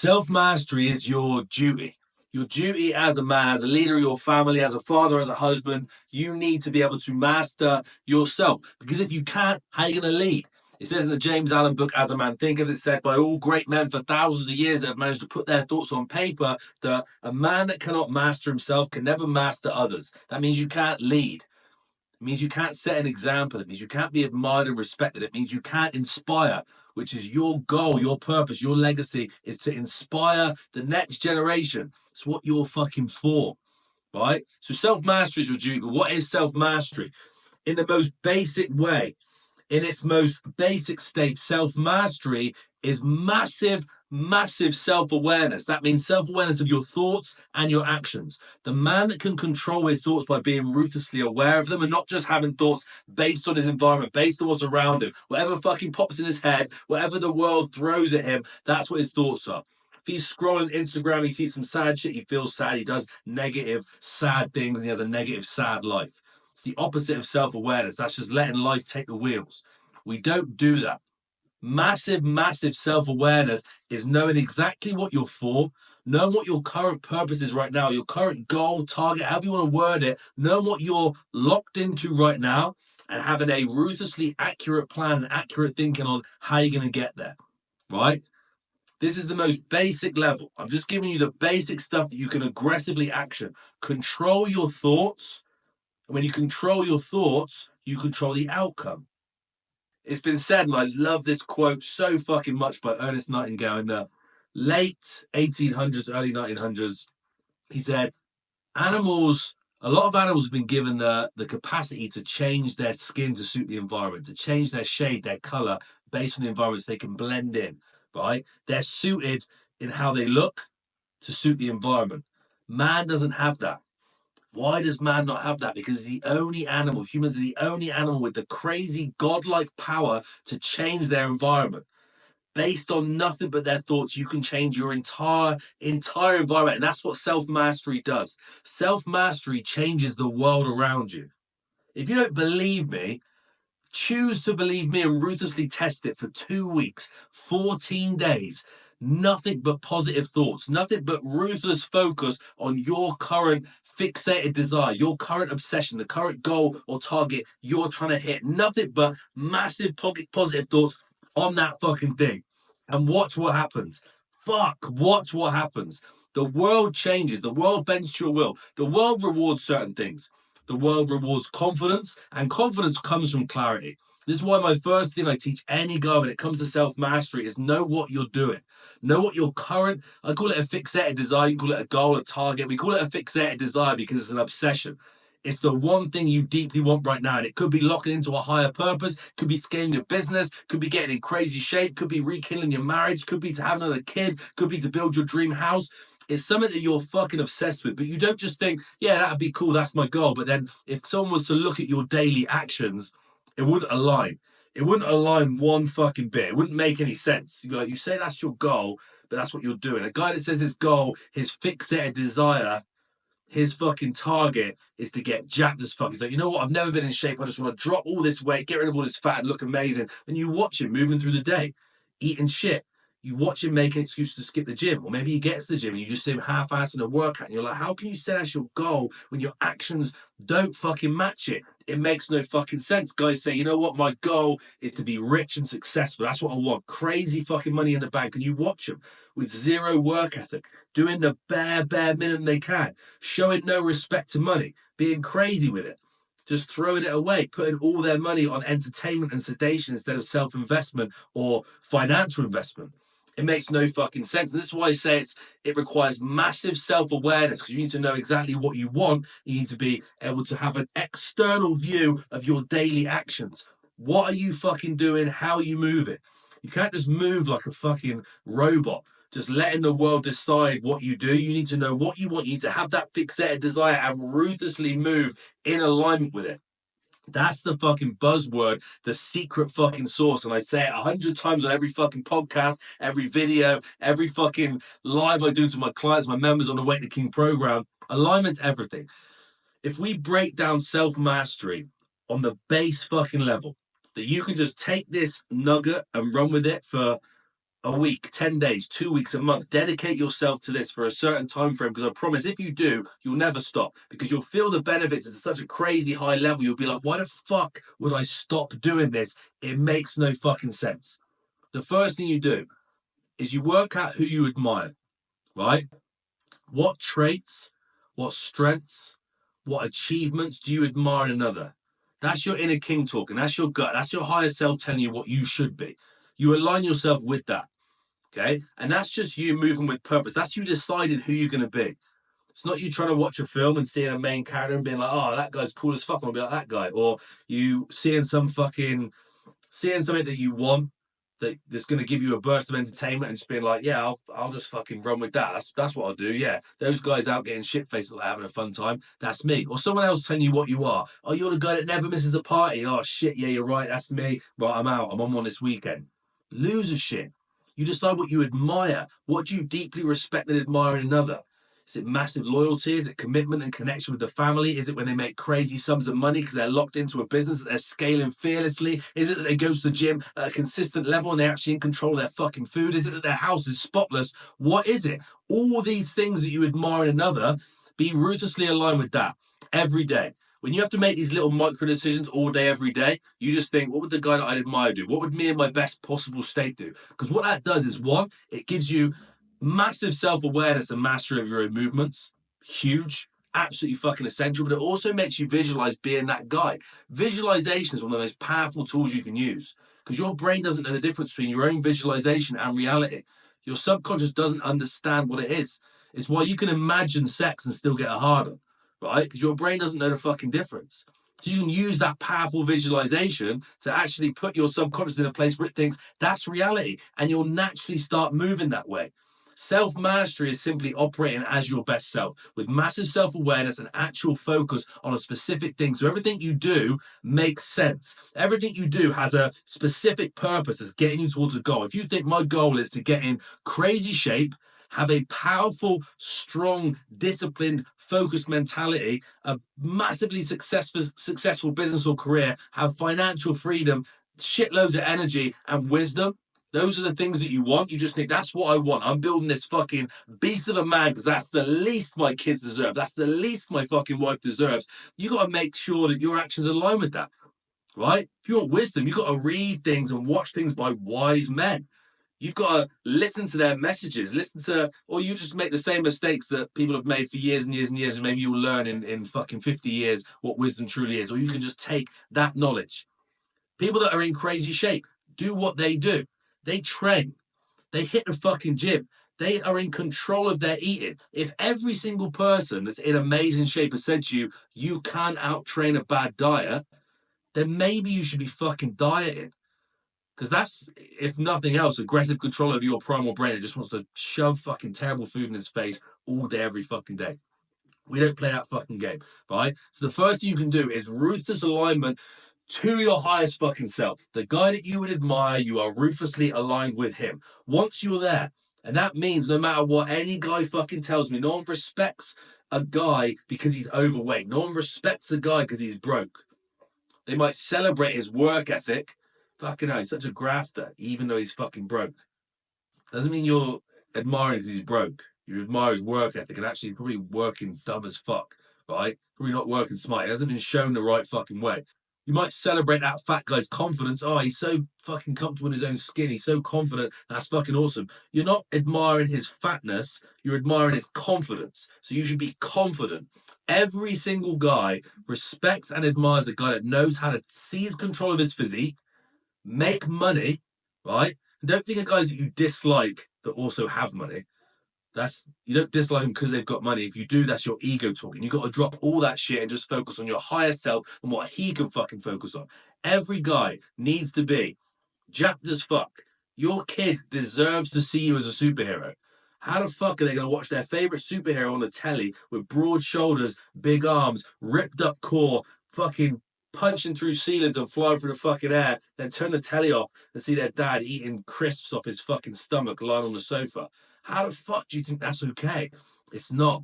Self-mastery is your duty. Your duty as a man, as a leader of your family, as a father, as a husband, you need to be able to master yourself. Because if you can't, how are you going to lead? It says in the James Allen book, As a Man Thinketh, it said by all great men for thousands of years that have managed to put their thoughts on paper, that a man that cannot master himself can never master others. That means you can't lead. It means you can't set an example. It means you can't be admired and respected. It means you can't inspire, which is your goal, your purpose, your legacy is to inspire the next generation. It's what you're fucking for, right? So self-mastery is your duty. But what is self-mastery? In the most basic way, in its most basic state, self-mastery is massive self-awareness. That means self-awareness of your thoughts and your actions. The man that can control his thoughts by being ruthlessly aware of them and not just having thoughts based on his environment, based on what's around him, whatever fucking pops in his head, whatever the world throws at him, that's what his thoughts are. If he's scrolling Instagram, he sees some sad shit, he feels sad, he does negative, sad things, and he has a negative, sad life. It's the opposite of self-awareness. That's just letting life take the wheels. We don't do that. Massive self-awareness is knowing exactly what you're for, knowing what your current purpose is right now, your current goal, target, however you want to word it, knowing what you're locked into right now, and having a ruthlessly accurate plan and accurate thinking on how you're going to get there, right? This is the most basic level. I'm just giving you the basic stuff that you can aggressively action. Control your thoughts. And when you control your thoughts, you control the outcome. It's been said, and I love this quote so fucking much by Ernest Nightingale in the late 1800s, early 1900s. He said, a lot of animals have been given the capacity to change their skin to suit the environment, to change their shade, their color based on the environment so they can blend in, right? They're suited in how they look to suit the environment. Man doesn't have that. Why does man not have that? Because the only animal, humans are the only animal with the crazy godlike power to change their environment. Based on nothing but their thoughts, you can change your entire environment. And that's what self-mastery does. Self-mastery changes the world around you. If you don't believe me, choose to believe me and ruthlessly test it for 2 weeks, 14 days. Nothing but positive thoughts, nothing but ruthless focus on your current fixated desire, your current obsession, the current goal or target you're trying to hit. Nothing but massive positive thoughts on that fucking thing. And watch what happens. Watch what happens. The world changes. The world bends to your will. The world rewards certain things. The world rewards confidence, and confidence comes from clarity. This is why my first thing I teach any guy when it comes to self-mastery is know what you're doing. Know what your current, I call it a fixated desire, you call it a goal, a target. We call it a fixated desire because it's an obsession. It's the one thing you deeply want right now. And it could be locking into a higher purpose, could be scaling your business, could be getting in crazy shape, could be rekindling your marriage, could be to have another kid, could be to build your dream house. It's something that you're fucking obsessed with, but you don't just think, yeah, that'd be cool, that's my goal. But then if someone was to look at your daily actions, it wouldn't align. It wouldn't align one fucking bit. It wouldn't make any sense. Like, you say that's your goal, but that's what you're doing. A guy that says his goal, his fixated desire, his fucking target is to get jacked as fuck. He's like, you know what? I've never been in shape. I just want to drop all this weight, get rid of all this fat, and look amazing. And you watch him moving through the day, eating shit. You watch him make an excuse to skip the gym, or maybe he gets to the gym and you just see him half-assing a workout. And you're like, how can you say that's your goal when your actions don't fucking match it? It makes no fucking sense. Guys say, you know what? My goal is to be rich and successful. That's what I want. Crazy fucking money in the bank. And you watch them with zero work ethic, doing the bare minimum they can, showing no respect to money, being crazy with it, just throwing it away, putting all their money on entertainment and sedation instead of self-investment or financial investment. It makes no fucking sense. And this is why I say it requires massive self-awareness, because you need to know exactly what you want. You need to be able to have an external view of your daily actions. What are you fucking doing? How are you moving? You can't just move like a fucking robot, just letting the world decide what you do. You need to know what you want. You need to have that fixated desire and ruthlessly move in alignment with it. That's the fucking buzzword, the secret fucking sauce. And I say it 100 times on every fucking podcast, every video, every fucking live I do to my clients, my members on the Wake the King program. Alignment's everything. If we break down self-mastery on the base fucking level, that you can just take this nugget and run with it for a week, 10 days, 2 weeks, a month. Dedicate yourself to this for a certain time frame, because I promise if you do, you'll never stop, because you'll feel the benefits at such a crazy high level. You'll be like, why the fuck would I stop doing this? It makes no fucking sense. The first thing you do is you work out who you admire, right? What traits, what strengths, what achievements do you admire in another? That's your inner king talking. That's your gut. That's your higher self telling you what you should be. You align yourself with that. Okay. And that's just you moving with purpose. That's you deciding who you're going to be. It's not you trying to watch a film and seeing a main character and being like, oh, that guy's cool as fuck. I want to be like that guy. Or you seeing something that you want that's going to give you a burst of entertainment and just being like, yeah, I'll just fucking run with that. That's what I'll do. Yeah, those guys out getting shit faced, like having a fun time. That's me. Or someone else telling you what you are. Oh, you're the guy that never misses a party. Oh shit, yeah, you're right. That's me. Right, I'm out. I'm on one this weekend. Loser shit. You decide what you admire. What do you deeply respect and admire in another? Is it massive loyalty? Is it commitment and connection with the family? Is it when they make crazy sums of money because they're locked into a business that they're scaling fearlessly? Is it that they go to the gym at a consistent level and they're actually in control of their fucking food? Is it that their house is spotless? What is it? All these things that you admire in another, be ruthlessly aligned with that every day. When you have to make these little micro decisions all day, every day, you just think, what would the guy that I admire do? What would me in my best possible state do? Because what that does is, one, it gives you massive self-awareness and mastery of your own movements. Huge, absolutely fucking essential. But it also makes you visualize being that guy. Visualization is one of the most powerful tools you can use, because your brain doesn't know the difference between your own visualization and reality. Your subconscious doesn't understand what it is. It's why you can imagine sex and still get a harder, right? Because your brain doesn't know the fucking difference. So you can use that powerful visualization to actually put your subconscious in a place where it thinks that's reality, and you'll naturally start moving that way. Self mastery is simply operating as your best self with massive self awareness and actual focus on a specific thing. So everything you do makes sense. Everything you do has a specific purpose, as getting you towards a goal. If you think my goal is to get in crazy shape, have a powerful, strong, disciplined, focused mentality, a massively successful business or career, have financial freedom, shitloads of energy and wisdom, those are the things that you want. You just think, that's what I want. I'm building this fucking beast of a man because that's the least my kids deserve. That's the least my fucking wife deserves. You got to make sure that your actions align with that, right? If you want wisdom, you got to read things and watch things by wise men. You've got to listen to their messages, or you just make the same mistakes that people have made for years and years and years, and maybe you'll learn in fucking 50 years what wisdom truly is. Or you can just take that knowledge. People that are in crazy shape do what they do. They train. They hit the fucking gym. They are in control of their eating. If every single person that's in amazing shape has said to you, you can't out train a bad diet, then maybe you should be fucking dieting. Because that's, if nothing else, aggressive control over your primal brain that just wants to shove fucking terrible food in his face all day, every fucking day. We don't play that fucking game, right? So the first thing you can do is ruthless alignment to your highest fucking self. The guy that you would admire, you are ruthlessly aligned with him. Once you're there, and that means no matter what any guy fucking tells me, no one respects a guy because he's overweight. No one respects a guy because he's broke. They might celebrate his work ethic. Fucking hell, he's such a grafter, even though he's fucking broke. Doesn't mean you're admiring because he's broke. You admire his work ethic, and actually he's probably working dumb as fuck, right? Probably not working smart. He hasn't been shown the right fucking way. You might celebrate that fat guy's confidence. Oh, he's so fucking comfortable in his own skin. He's so confident. That's fucking awesome. You're not admiring his fatness. You're admiring his confidence. So you should be confident. Every single guy respects and admires a guy that knows how to seize control of his physique, make money, right? And don't think of guys that you dislike that also have money. That's, you don't dislike them because they've got money. If you do, that's your ego talking. You got to drop all that shit and just focus on your higher self and what he can fucking focus on. Every guy needs to be jacked as fuck. Your kid deserves to see you as a superhero. How the fuck are they going to watch their favorite superhero on the telly with broad shoulders, big arms, ripped up core, fucking punching through ceilings and flying through the fucking air, then turn the telly off and see their dad eating crisps off his fucking stomach lying on the sofa? How the fuck do you think that's okay? It's not.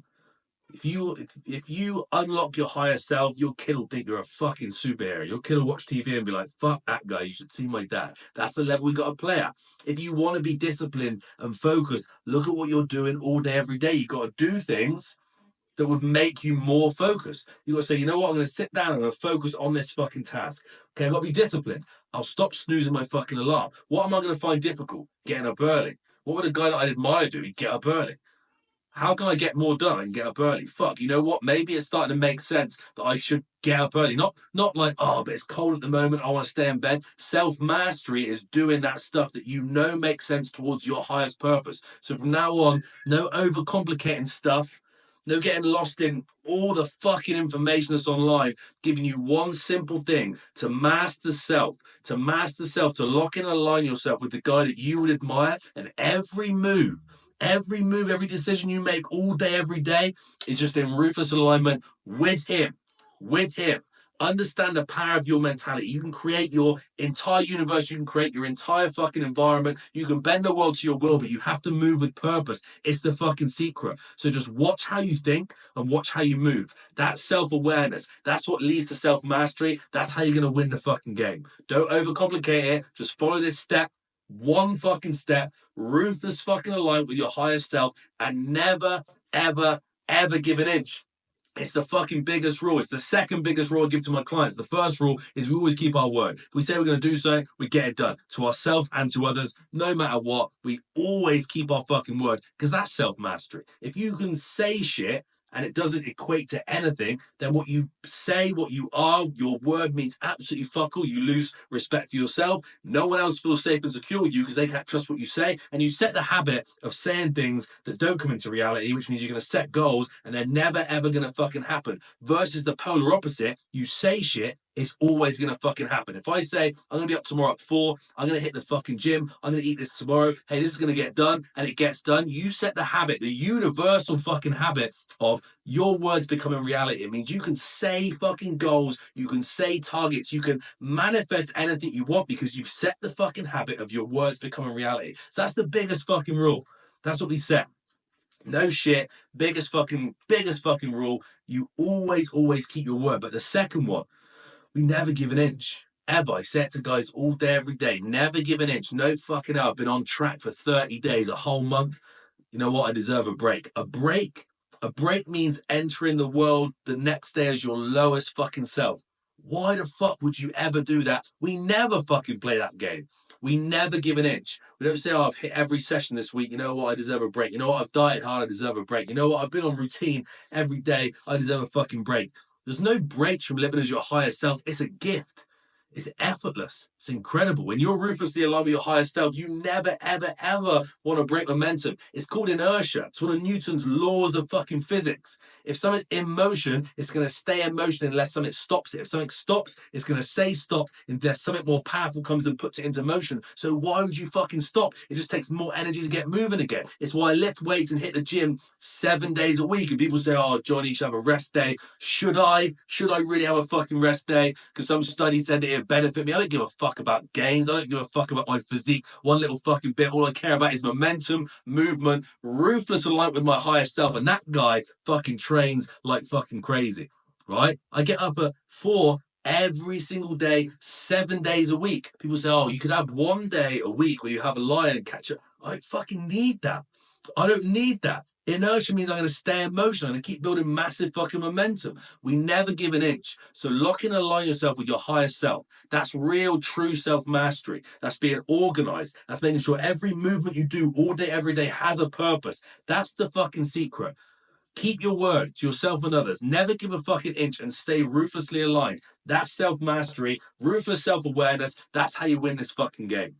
If you unlock your higher self, your kid will think you're a fucking superhero. Your kid will watch TV and be like, "Fuck that guy! You should see my dad." That's the level we got to play at. If you want to be disciplined and focused, look at what you're doing all day, every day. You got to do things that would make you more focused. You got to say, you know what? I'm going to sit down. I'm going to focus on this fucking task. Okay, I've got to be disciplined. I'll stop snoozing my fucking alarm. What am I going to find difficult? Getting up early. What would a guy that I admire do? He'd get up early. How can I get more done and get up early? Fuck, you know what? Maybe it's starting to make sense that I should get up early. Not like, oh, but it's cold at the moment. I want to stay in bed. Self mastery is doing that stuff that you know makes sense towards your highest purpose. So from now on, no overcomplicating stuff. No getting lost in all the fucking information that's online, giving you one simple thing to master self, to lock in and align yourself with the guy that you would admire, and every decision you make all day, every day is just in ruthless alignment with him. With him. Understand the power of your mentality. You can create your entire universe. You can create your entire fucking environment. You can bend the world to your will, but you have to move with purpose. It's the fucking secret. So just watch how you think and watch how you move. That's self-awareness. That's what leads to self-mastery. That's how you're going to win the fucking game. Don't overcomplicate it. Just follow this step. One fucking step, ruthless fucking aligned with your higher self, and never, ever, ever give an inch. It's the fucking biggest rule. It's the second biggest rule I give to my clients. The first rule is we always keep our word. If we say we're going to do something, we get it done. To ourselves and to others, no matter what, we always keep our fucking word, because that's self-mastery. If you can say shit and it doesn't equate to anything, then what you say, what you are, your word means absolutely fuck all. You lose respect for yourself. No one else feels safe and secure with you because they can't trust what you say. And you set the habit of saying things that don't come into reality, which means you're going to set goals and they're never, ever going to fucking happen. Versus the polar opposite, you say shit, it's always going to fucking happen. If I say, I'm going to be up tomorrow at 4, I'm going to hit the fucking gym, I'm going to eat this tomorrow, hey, this is going to get done, and it gets done, you set the habit, the universal fucking habit of your words becoming reality. It means you can say fucking goals, you can say targets, you can manifest anything you want because you've set the fucking habit of your words becoming reality. So that's the biggest fucking rule. That's what we set. No shit, biggest fucking rule. You always keep your word. But the second one, we never give an inch. Ever. I say it to guys all day, every day. Never give an inch. No fucking hell. I've been on track for 30 days, a whole month. You know what? I deserve a break. A break means entering the world the next day as your lowest fucking self. Why the fuck would you ever do that? We never fucking play that game. We never give an inch. We don't say, oh, I've hit every session this week. You know what? I deserve a break. You know what? I've dieted hard. I deserve a break. You know what? I've been on routine every day. I deserve a fucking break. There's no breaks from living as your higher self. It's a gift. It's effortless. It's incredible. When you're ruthlessly aligned with your higher self, you never, ever, ever want to break momentum. It's called inertia. It's one of Newton's laws of fucking physics. If something's in motion, it's going to stay in motion unless something stops it. If something stops, it's going to say stop unless something more powerful comes and puts it into motion. So why would you fucking stop? It just takes more energy to get moving again. It's why I lift weights and hit the gym 7 days a week. And people say, oh, Johnny, you should have a rest day. Should I? Should I really have a fucking rest day? Because some study said that it benefit me. I don't give a fuck about gains. I don't give a fuck about my physique. One little fucking bit. All I care about is momentum, movement, ruthless alignment with my higher self. And that guy fucking trains like fucking crazy, right? I get up at 4 every single day, 7 days a week. People say, oh, you could have one day a week where you have a lie and catch up. I don't fucking need that. I don't need that. Inertia means I'm going to stay in motion. I'm going to keep building massive fucking momentum. We never give an inch. So lock in and align yourself with your higher self. That's real, true self-mastery. That's being organized. That's making sure every movement you do all day, every day has a purpose. That's the fucking secret. Keep your word to yourself and others. Never give a fucking inch and stay ruthlessly aligned. That's self-mastery, ruthless self-awareness. That's how you win this fucking game.